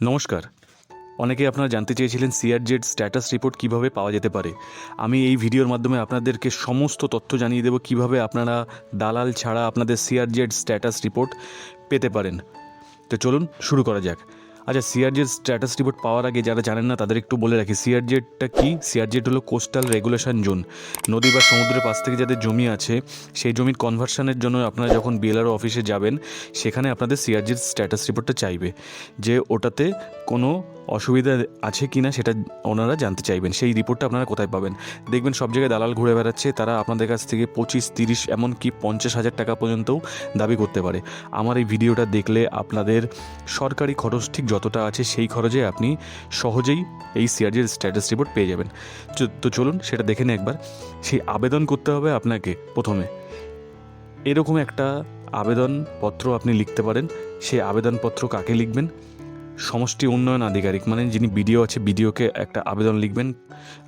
নমস্কার। অনেকে আপনারা জানতে চেয়েছিলেন সিআরজেড স্ট্যাটাস রিপোর্ট কিভাবে পাওয়া যেতে পারে। আমি এই ভিডিওর মাধ্যমে আপনাদেরকে সমস্ত তথ্য জানিয়ে দেব কিভাবে আপনারা দালাল ছাড়া আপনাদের সিআরজেড স্ট্যাটাস রিপোর্ট পেতে পারেন। তো চলুন শুরু করা যাক। আচ্ছা, সিআরজেড স্ট্যাটাস রিপোর্ট পাওয়ার আগে যারা জানেন না তাদের একটু বলে রাখি, সিআরজেডটা কি। সিআরজেড হলো কোস্টাল রেগুলেশন জোন। নদী বা সমুদ্রের পাশ থেকে যাদের জমি আছে সেই জমির কনভার্সনের জন্য আপনারা যখন বিএলআরও অফিসে যাবেন সেখানে আপনাদের সিআরজেড স্ট্যাটাস রিপোর্টটা চাইবে, যে ওটাতে কোনো অসুবিধা আছে কি না সেটা ওনারা জানতে চাইবেন। সেই রিপোর্টটা আপনারা কোথায় পাবেন? দেখবেন সব জায়গায় দালাল ঘুরে বেড়াচ্ছে, তারা আপনাদের কাছ থেকে 25-30 এমনকি 50,000 টাকা পর্যন্তও দাবি করতে পারে। আমার এই ভিডিওটা দেখলে আপনাদের সরকারি খরচ ঠিক যতটা আছে সেই খরচে আপনি সহজেই এই সিআরজির স্ট্যাটাস রিপোর্ট পেয়ে যাবেন। তো চলুন সেটা দেখে নিন একবার। সেই আবেদন করতে হবে আপনাকে। প্রথমে এরকম একটা আবেদনপত্র আপনি লিখতে পারেন। সেই আবেদনপত্র কাকে লিখবেন? সমষ্টি উন্নয়ন আধিকারিক, মানে যিনি বিডিও আছে, বিডিওকে একটা আবেদন লিখবেন।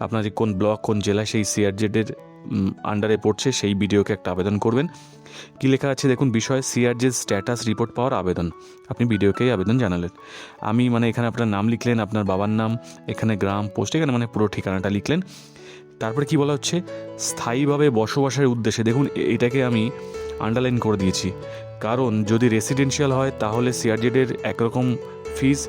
আপনার যে কোন ব্লক কোন জেলা সেই সিআরজেডের আন্ডারে পড়ছে সেই বিডিওকে একটা আবেদন করবেন। কী লেখা আছে দেখুন, বিষয় সিআরজেড স্ট্যাটাস রিপোর্ট পাওয়ার আবেদন। আপনি বিডিওকেই আবেদন জানালেন। মানে এখানে আপনার নাম লিখলেন, আপনার বাবার নাম, এখানে গ্রাম পোস্ট, এখানে মানে পুরো ঠিকানাটা লিখলেন। তারপরে কি বলা হচ্ছে, স্থায়ীভাবে বসবাসের উদ্দেশ্যে। দেখুন এটাকে আমি আন্ডারলাইন করে দিয়েছি, কারণ যদি রেসিডেন্সিয়াল হয় তাহলে সিআরজেডের একরকম ফিজ,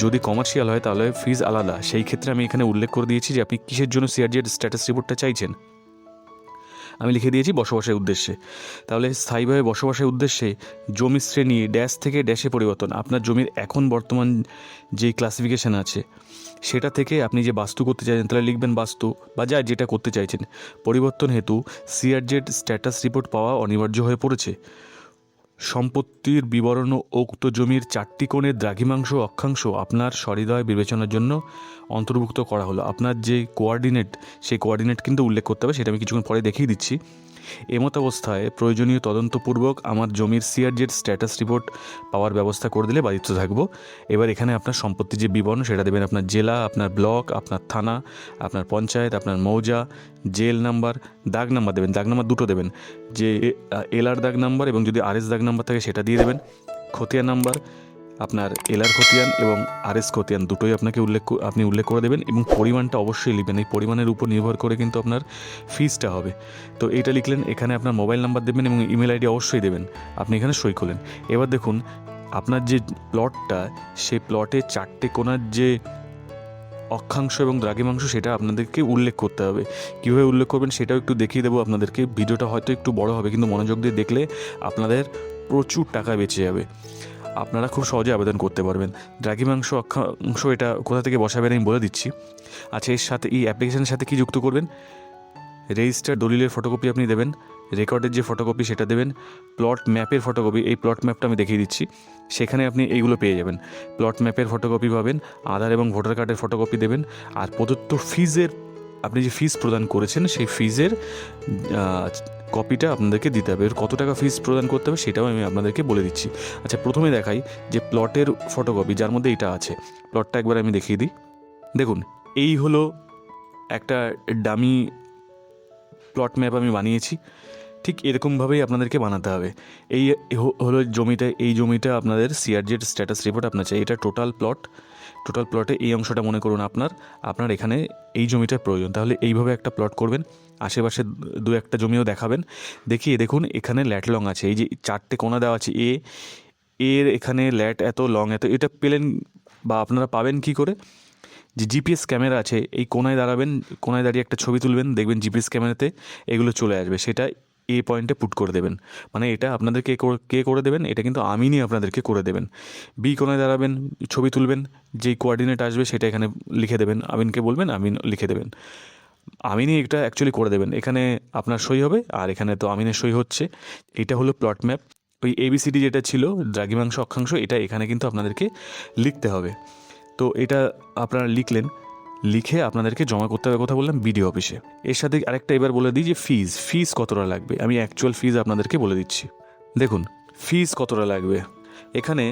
যদি কমার্শিয়াল হয় তাহলে ফিজ আলাদা। সেই ক্ষেত্রে আমি এখানে উল্লেখ করে দিয়েছি যে আপনি কিসের জন্য সিআরজেড স্ট্যাটাস রিপোর্টটা চাইছেন। আমি লিখে দিয়েছি বসবাসের উদ্দেশ্যে। তাহলে স্থায়ীভাবে বসবাসের উদ্দেশ্যে জমি শ্রেণী ড্যাশ থেকে ড্যাশে পরিবর্তন। আপনার জমির এখন বর্তমান যে ক্লাসিফিকেশান আছে সেটা থেকে আপনি যে বাস্তু করতে চাইছেন তাহলে লিখবেন বাস্তু, বা যেটা করতে চাইছেন। পরিবর্তন হেতু সিআরজেড স্ট্যাটাস রিপোর্ট পাওয়া অনিবার্য হয়ে পড়েছে। সম্পত্তির বিবরণ ও উক্ত জমির 4টি কোণের দ্রাঘিমাংশ অক্ষাংশ আপনার সহৃদয় বিবেচনার জন্য অন্তর্ভুক্ত করা হলো। আপনার যে কোঅর্ডিনেট সেই কোঅর্ডিনেট কিন্তু উল্লেখ করতে হবে, সেটা আমি কিছুক্ষণ পরে দেখিয়ে দিচ্ছি। এমত অবস্থায় প্রয়োজনীয় তদন্তপূর্বক আমার জমির সিআরজেড স্ট্যাটাস রিপোর্ট পাওয়ার ব্যবস্থা করে দিলে বাধিত থাকবো। এবার এখানে আপনার সম্পত্তির যে বিবরণ সেটা দেবেন, আপনার জেলা, আপনার ব্লক, আপনার থানা, আপনার পঞ্চায়েত, আপনার মৌজা, জেল নাম্বার, দাগ নাম্বার দেবেন। দাগ নাম্বার দুটো দেবেন, যে এলআর দাগ নাম্বার এবং যদি আরএস দাগ নাম্বার থাকে সেটা দিয়ে দেবেন। খতিয়ান নাম্বার, আপনার এলআর খতিয়ান এবং আরএস খতিয়ান দুটোই আপনি উল্লেখ করে দেবেন, এবং পরিমাণটা অবশ্যই লিখবেন। এই পরিমাণের উপর নির্ভর করে কিন্তু আপনার ফিজটা হবে। তো এইটা লিখলেন, এখানে আপনার মোবাইল নাম্বার দেবেন এবং ইমেল আইডি অবশ্যই দেবেন। আপনি এখানে সই করলেন। এবার দেখুন আপনার যে প্লটটা, সেই প্লটে 4টে কোণার যে অক্ষাংশ এবং দ্রাঘিমাংশ সেটা আপনাদেরকে উল্লেখ করতে হবে। কীভাবে উল্লেখ করবেন সেটাও একটু দেখিয়ে দেবো আপনাদেরকে। ভিডিওটা হয়তো একটু বড় হবে, কিন্তু মনোযোগ দিয়ে দেখলে আপনাদের প্রচুর টাকা বেঁচে যাবে। আপনারা খুব সহজে আবেদন করতে পারবেন। দ্রাঘিমাংশ অক্ষাংশ এটা কোথা থেকে বসাবেন আমি বলে দিচ্ছি। আচ্ছা, এর সাথে এই অ্যাপ্লিকেশনের সাথে কি যুক্ত করবেন? রেজিস্টার দলিলের ফটোকপি আপনি দেবেন, রেকর্ডের যে ফটোকপি সেটা দেবেন, প্লট ম্যাপের ফটোকপি, এই প্লট ম্যাপটা আমি দেখিয়ে দিচ্ছি, সেখানে আপনি এইগুলো পেয়ে যাবেন। প্লট ম্যাপের ফটোকপি পাবেন, আধার এবং ভোটার কার্ডের ফটোকপি দেবেন, আর প্রদত্ত ফিজের, আপনি যে ফিজ প্রদান করেছেন সেই ফিজের কপিটা আপনাদেরকে দিতে হবে। কত টাকা ফিজ প্রদান করতে হবে সেটাও আমি আপনাদেরকে বলে দিচ্ছি। আচ্ছা, প্রথমে দেখাই যে প্লটের ফটোকপি, যার মধ্যে এটা আছে। প্লটটা একবার আমি দেখিয়ে দিই। দেখুন এই হলো একটা ডামি প্লট ম্যাপ আমি বানিয়েছি। ঠিক এরকমভাবেই আপনাদেরকে বানাতে হবে। এই হলো জমিটা, এই জমিটা আপনাদের সিআরজেড স্ট্যাটাস রিপোর্ট আপনার চাই। এটা টোটাল প্লটে এই অংশটা মনে করুন আপনার এখানে এই জমিটার প্রয়োজন। তাহলে এইভাবে একটা প্লট করবেন, আশেপাশে দু একটা জমিও দেখাবেন। দেখিয়ে দেখুন এখানে ল্যাট লং আছে, এই যে 4টে কোণা দেওয়া আছে, এর এখানে ল্যাট এত লং এত। এটা পেলেন বা আপনারা পাবেন কি করে? যে জিপিএস ক্যামেরা আছে, এই কোণায় দাঁড়াবেন, কোণায় দাঁড়িয়ে একটা ছবি তুলবেন, দেখবেন জিপিএস ক্যামেরাতে এগুলো চলে আসবে। সেটা এ পয়েন্টে পুট করে দেবেন। মানে এটা আপনাদেরকে কে করে দেবেন? এটা কিন্তু আমিনই আপনাদেরকে করে দেবেন। বি কোণায় দাঁড়াবেন, ছবি তুলবেন, যেই কোঅর্ডিনেট আসবে সেটা এখানে লিখে দেবেন, আমিনকে বলবেন, আমিন লিখে দেবেন। আমিনই এটা অ্যাকচুয়ালি করে দেবেন। এখানে আপনার সই হবে, আর এখানে তো আমিনের সই হচ্ছে। এটা হলো প্লট ম্যাপ। ওই এবিসিডি যেটা ছিল দ্রাঘিমাংশ অক্ষাংশ, এটা এখানে কিন্তু আপনাদেরকে লিখতে হবে। তো এটা আপনারা লিখলেন, লিখে আপনাদেরকে জমা করতে হবে, কথা বললাম, বিডিও অফিসে। এর সাথে আরেকটা এবার বলে দিই যে ফিজ কতটা লাগবে। আমি অ্যাকচুয়াল ফিজ আপনাদেরকে বলে দিচ্ছি। দেখুন ফিজ কতটা লাগবে। এখানে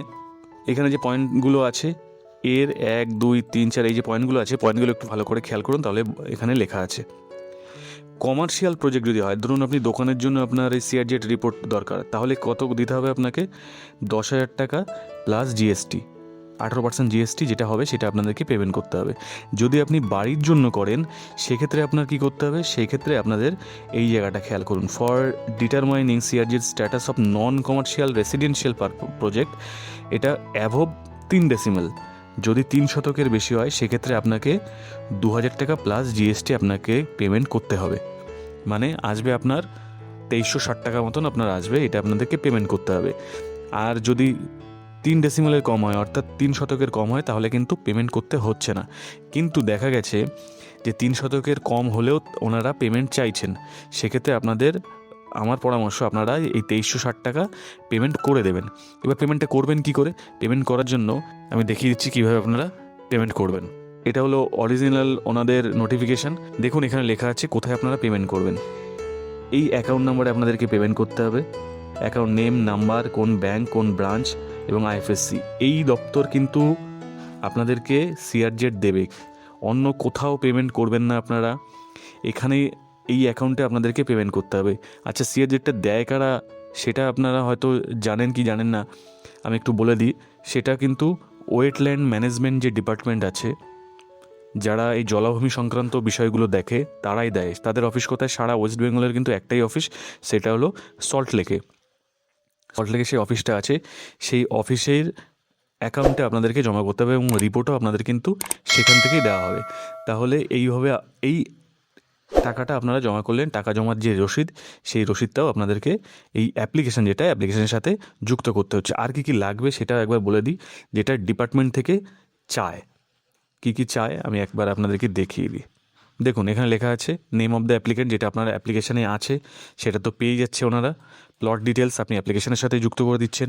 যে পয়েন্টগুলো আছে, এর 1, 2, 3, 4 এই যে পয়েন্টগুলো আছে, পয়েন্টগুলো একটু ভালো করে খেয়াল করুন, তাহলে এখানে লেখা আছে। কমার্শিয়াল প্রজেক্ট যদি হয়, ধরুন আপনি দোকানের জন্য আপনার এই সিআরজেড রিপোর্ট দরকার, তাহলে কত দিতে হবে আপনাকে? 10,000 টাকা প্লাস জিএসটি। 18% জিএসটি যেটা হবে সেটা আপনাদেরকে পেমেন্ট করতে হবে। যদি আপনি বাড়ির জন্য করেন সেক্ষেত্রে আপনার কি করতে হবে, সেই ক্ষেত্রে আপনাদের এই জায়গাটা খেয়াল করুন, ফর ডিটারমাইনিং সিআরজির status of non commercial residential project, এটা অ্যাভব 3 ডেসিমেল, যদি 3 শতকের বেশি হয় সেক্ষেত্রে আপনাকে 2000 টাকা প্লাস জিএসটি আপনাকে পেমেন্ট করতে হবে। মানে আসবে আপনার 2360 টাকা মতন আপনার আসবে, এটা আপনাদেরকে পেমেন্ট করতে হবে। আর যদি 3 ডেসিমেলের কম হয় অর্থাৎ 3 শতকের কম হয় তাহলে কিন্তু পেমেন্ট করতে হচ্ছে না। কিন্তু দেখা গেছে যে 3 শতকের কম হলেও ওনারা পেমেন্ট চাইছেন, সেক্ষেত্রে আপনাদের আমার পরামর্শ আপনারা এই 2360 টাকা পেমেন্ট করে দেবেন। এবার পেমেন্টটা করবেন কি করে? পেমেন্ট করার জন্য আমি দেখিয়ে দিচ্ছি কীভাবে আপনারা পেমেন্ট করবেন। এটা হলো অরিজিনাল ওনাদের নোটিফিকেশান। দেখুন এখানে লেখা আছে কোথায় আপনারা পেমেন্ট করবেন। এই অ্যাকাউন্ট নাম্বারে আপনাদেরকে পেমেন্ট করতে হবে। অ্যাকাউন্ট নেম, নাম্বার, কোন ব্যাংক, কোন ব্রাঞ্চ এবং আইএফএসসি, এই দপ্তর কিন্তু আপনাদেরকে সিআরজেড দেবে, অন্য কোথাও পেমেন্ট করবেন না আপনারা, এখানে এই অ্যাকাউন্টে আপনাদেরকে পেমেন্ট করতে হবে। আচ্ছা, সিআরজেডটা দেয় কারা সেটা আপনারা হয়তো জানেন কি জানেন না, আমি একটু বলে দিই। সেটা কিন্তু ওয়েটল্যান্ড ম্যানেজমেন্ট যে ডিপার্টমেন্ট আছে, যারা এই জলাভূমি সংক্রান্ত বিষয়গুলো দেখে তারাই দেয়। তাদের অফিস কোথায়? সারা ওয়েস্ট বেঙ্গলের কিন্তু একটাই অফিস, সেটা হলো সল্টলেকে। সল্টলেকে সেই অফিসটা আছে, সেই অফিসের অ্যাকাউন্টে আপনাদেরকে জমা করতে হবে এবং রিপোর্টও আপনাদের কিন্তু সেখান থেকেই দেওয়া হবে। তাহলে এইভাবে এই টাকাটা আপনারা জমা করলেন, টাকা জমার যে রসিদ, সেই রসিদটাও আপনাদেরকে এই অ্যাপ্লিকেশান, যেটা অ্যাপ্লিকেশানের সাথে যুক্ত করতে হচ্ছে। আর কি লাগবে সেটা একবার বলে দিই, যেটা ডিপার্টমেন্ট থেকে চায়। কি চায় আমি একবার আপনাদেরকে দেখিয়ে দিই। দেখুন এখানে লেখা আছে নেম অফ দ্য অ্যাপ্লিকেন্ট, যেটা আপনার অ্যাপ্লিকেশানে আছে সেটা তো পেয়ে যাচ্ছে ওনারা। প্লট ডিটেলস আপনি অ্যাপ্লিকেশনের সাথে যুক্ত করে দিচ্ছেন।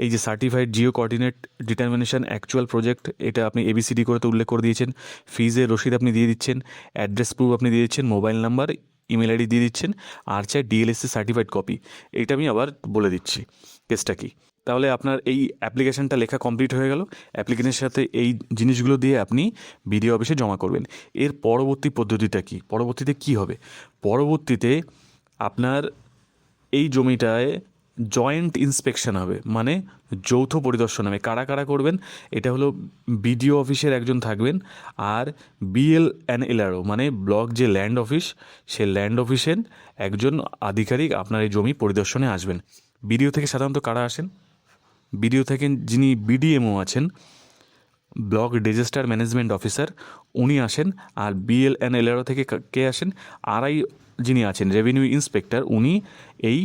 এই যে certified Jio coordinate determination actual project, এটা আপনি এবিসিডি করে তো উল্লেখ করে দিয়েছেন। ফিজের রসিদ আপনি দিয়ে দিচ্ছেন, অ্যাড্রেস প্রুফ আপনি দিয়ে দিচ্ছেন, মোবাইল নাম্বার, ইমেল আইডি দিয়ে দিচ্ছেন, আর চাই ডিএলএসসি সার্টিফাইড কপি। এইটা আমি আবার বলে দিচ্ছি কেসটা কি। তাহলে আপনার এই অ্যাপ্লিকেশানটা লেখা কমপ্লিট হয়ে গেল। অ্যাপ্লিকেশনের সাথে এই জিনিসগুলো দিয়ে আপনি বিডিও অফিসে জমা করবেন। এর পরবর্তী পদ্ধতিটা কি? পরবর্তীতে কি হবে? পরবর্তীতে আপনার এই জমিটায় জয়েন্ট ইন্সপেকশন হবে, মানে যৌথ পরিদর্শন হবে। কারা কারা করবেন? এটা হলো বিডিও অফিসের একজন থাকবেন, আর BLNLRO মানে ব্লক যে ল্যান্ড অফিস, সে ল্যান্ড অফিসের একজন আধিকারিক আপনার এই জমি পরিদর্শনে আসবেন। বিডিও থেকে সাধারণত কারা আসেন? বিডিও থেকে যিনি BDMO আছেন, ব্লক ডিজাস্টার ম্যানেজমেন্ট অফিসার, উনি আসেন। আর BLNLRO থেকে কে আসেন? আরআই যিনি আছেন রেভিনিউ ইন্সপেক্টর, উনি এই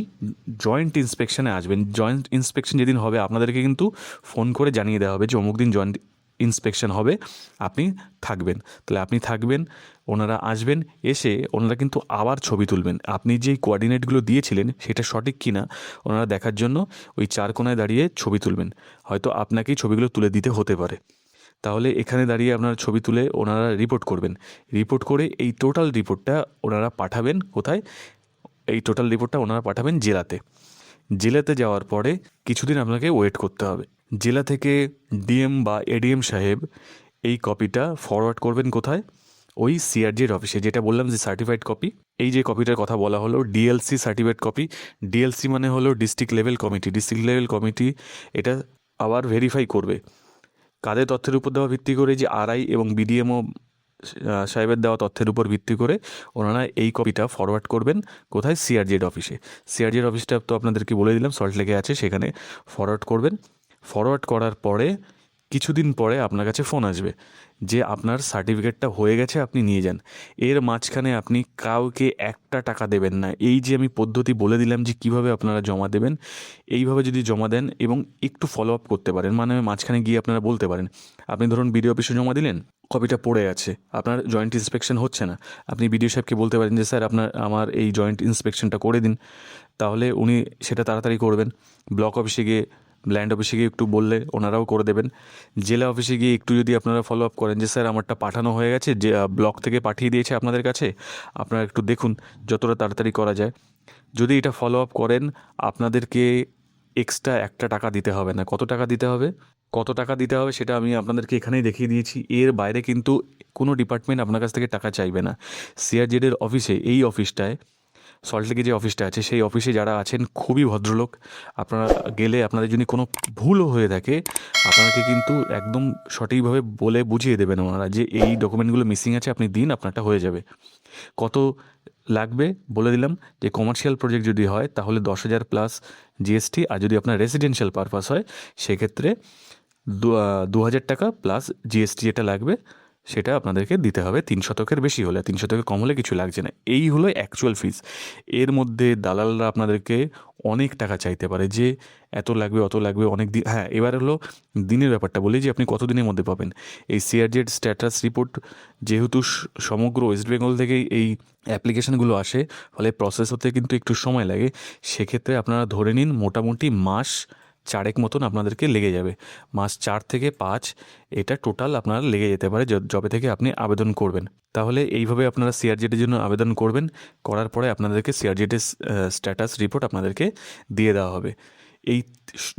জয়েন্ট ইন্সপেকশনে আসবেন। জয়েন্ট ইন্সপেকশন যেদিন হবে আপনাদেরকে কিন্তু ফোন করে জানিয়ে দেওয়া হবে যে অমুক দিন জয়েন্ট ইন্সপেকশন হবে, আপনি থাকবেন। তাহলে আপনি থাকবেন, ওনারা আসবেন, এসে ওনারা কিন্তু আবার ছবি তুলবেন। আপনি যেই কোঅর্ডিনেটগুলো দিয়েছিলেন সেটা সঠিক কি না ওনারা দেখার জন্য ওই 4 কোণায় দাঁড়িয়ে ছবি তুলবেন। হয়তো আপনাকেই ছবিগুলো তুলে দিতে হতে পারে। তাহলে এখানে দাঁড়িয়ে আপনারা ছবি তুলে ওনারা রিপোর্ট করবেন। রিপোর্ট করে এই টোটাল রিপোর্টটা ওনারা পাঠাবেন কোথায়? এই টোটাল রিপোর্টটা ওনারা পাঠাবেন জেলাতে। জেলাতে যাওয়ার পরে কিছুদিন আপনাকে ওয়েট করতে হবে। জেলা থেকে ডিএম বা এডিএম সাহেব এই কপিটা ফরওয়ার্ড করবেন কোথায়? ওই সিআরজির অফিসে, যেটা বললাম যে সার্টিফাইড কপি। এই যে কপিটার কথা বলা হলো ডিএলসি সার্টিফাইড কপি। ডিএলসি মানে হলো district level committee. District level committee এটা আবার ভেরিফাই করবে কাদের তথ্যের উপর দেওয়া ভিত্তি করে? যে আরআই এবং BDMO সাহেবের দেওয়া তথ্যের উপর ভিত্তি করে ওনারা এই কপিটা ফরওয়ার্ড করবেন কোথায়? সিআরজেড অফিসে। সিআরজেড অফিসটা তো আপনাদেরকে বলে দিলাম সল্টলেকে আছে, সেখানে ফরওয়ার্ড করবেন। ফরওয়ার্ড করার পরে কিছুদিন পরে আপনার কাছে ফোন আসবে যে আপনার সার্টিফিকেটটা হয়ে গেছে, আপনি নিয়ে যান। এর মাঝখানে আপনি কাউকে একটা টাকা দেবেন না। এই যে আমি পদ্ধতি বলে দিলাম যে কিভাবে আপনারা জমা দেবেন, এইভাবে যদি জমা দেন এবং একটু ফলো আপ করতে পারেন, মানে মাঝখানে গিয়ে আপনারা বলতে পারেন, আপনি ধরুন বিডিও অফিসে জমা দিলেন, কপিটা পড়ে আছে, আপনার জয়েন্ট ইন্সপেকশন হচ্ছে না, আপনি বিডিও সাহেবকে বলতে পারেন যে স্যার আমার এই জয়েন্ট ইন্সপেকশনটা করে দিন। তাহলে উনি সেটা তাড়াতাড়ি করবেন। ব্লক অফিসে গিয়ে, ল্যান্ড অফিসে গিয়ে একটু বললে ওনারাও করে দেবেন। জেলা অফিসে গিয়ে একটু যদি আপনারা ফলো আপ করেন যে স্যার আমারটা পাঠানো হয়ে গেছে, যে ব্লক থেকে পাঠিয়ে দিয়েছে আপনাদের কাছে, আপনারা একটু দেখুন যতটা তাড়াতাড়ি করা যায়। যদি এটা ফলো আপ করেন আপনাদেরকে এক্সট্রা একটা টাকা দিতে হবে না। কত টাকা দিতে হবে? কত টাকা দিতে হবে সেটা আমি আপনাদেরকে এখানেই দেখিয়ে দিয়েছি। এর বাইরে কিন্তু কোনো ডিপার্টমেন্ট আপনার কাছ থেকে টাকা চাইবে না। সিআরজেডের অফিসে, এই অফিসটায় সল্টলেকে যে অফিসটা আছে সেই অফিসে যারা আছেন খুবই ভদ্রলোক। আপনারা গেলে আপনাদের যদি কোনো ভুলও হয়ে থাকে আপনাকে কিন্তু একদম সঠিকভাবে বলে বুঝিয়ে দেবেন ওনারা যে এই ডকুমেন্টগুলো মিসিং আছে, আপনি দিন, আপনারটা হয়ে যাবে। কত লাগবে বলে দিলাম, যে কমার্শিয়াল প্রজেক্ট যদি হয় তাহলে 10,000 প্লাস জিএসটি, আর যদি আপনার রেসিডেন্সিয়াল পারপাস হয় সেক্ষেত্রে 2,000 টাকা প্লাস জিএসটি যেটা লাগবে সেটা আপনাদেরকে দিতে হবে। 3 শতকের বেশি হলে, 3 শতকের কম হলে কিছু লাগছে না। এই হলো অ্যাকচুয়াল ফিস। এর মধ্যে দালালরা আপনাদেরকে অনেক টাকা চাইতে পারে যে এত লাগবে অত লাগবে অনেক দিন। হ্যাঁ, এবার হলো দিনের ব্যাপারটা বলি যে আপনি কত দিনের মধ্যে পাবেন এই সিআরজেড স্ট্যাটাস রিপোর্ট। যেহেতু সমগ্র ওয়েস্ট বেঙ্গল থেকেই এই অ্যাপ্লিকেশানগুলো আসে, ফলে প্রসেস হতে কিন্তু একটু সময় লাগে। সেক্ষেত্রে আপনারা ধরে নিন মোটামুটি মাস 4 মতন আপনাদেরকে লেগে যাবে। মাস 4 থেকে 5 এটা টোটাল আপনার লেগে যেতে পারে যবে থেকে আপনি আবেদন করবেন। তাহলে এইভাবে আপনারা সিআরজেডের জন্য আবেদন করবেন, করার পরে আপনাদেরকে সিআরজেডের স্ট্যাটাস রিপোর্ট আপনাদেরকে দিয়ে দেওয়া হবে। এই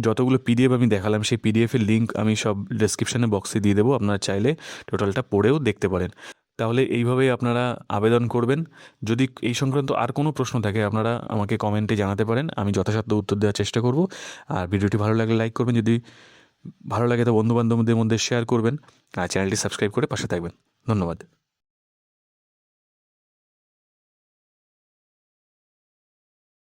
যতগুলো পিডিএফ আমি দেখালাম সেই পিডিএফের লিঙ্ক আমি সব ডেসক্রিপশানে বক্সে দিয়ে দেবো, আপনারা চাইলে টোটালটা পড়েও দেখতে পারেন। তাহলে এইভাবেই আপনারা আবেদন করবেন। যদি এই সংক্রান্ত আর কোনো প্রশ্ন থাকে আপনারা আমাকে কমেন্টে জানাতে পারেন, আমি যথাসাধ্য উত্তর দেওয়ার চেষ্টা করব। আর ভিডিওটি ভালো লাগলে লাইক করবেন, যদি ভালো লাগে তো বন্ধুবান্ধবদের মধ্যে শেয়ার করবেন, আর চ্যানেলটি সাবস্ক্রাইব করে পাশে থাকবেন। ধন্যবাদ।